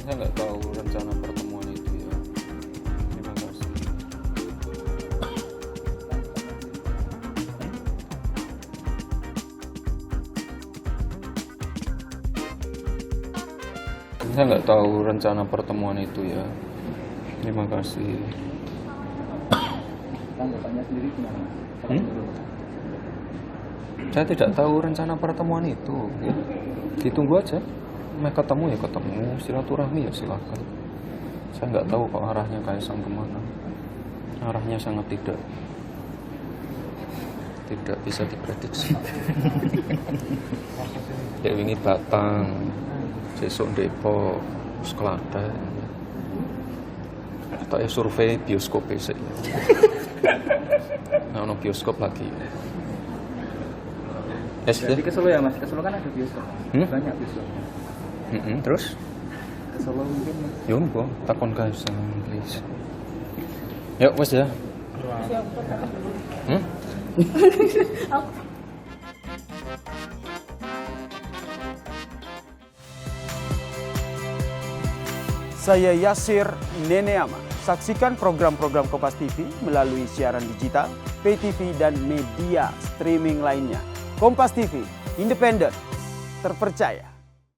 Saya nggak tahu rencana pertemuan itu ya. Terima kasih. Saya nggak tahu rencana pertemuan itu ya. Terima kasih. Tanggapannya sendiri gimana? Saya tidak tahu rencana pertemuan itu. Ya. Ditunggu aja. Mau ketemu ya ketemu, silaturahmi ya silakan. Saya nggak tahu kok arahnya Kaisang kemana. Arahnya sangat tidak bisa diprediksi. Ya wingi Batang, sesuk Depok, Klaten. Tak ya survei bioskop sih. Nah, ono bioskop lagi. Jadi ke Solo ya Mas, ke Solo kan ada bioskop. Banyak bioskop. Terus? Ke Solo mungkin. Yo mbok takon Kaisang please. Yuk wes ya. Saya Yasir Neneama. Saksikan program-program Kompas TV melalui siaran digital, pay TV, dan media streaming lainnya. Kompas TV, independen, terpercaya.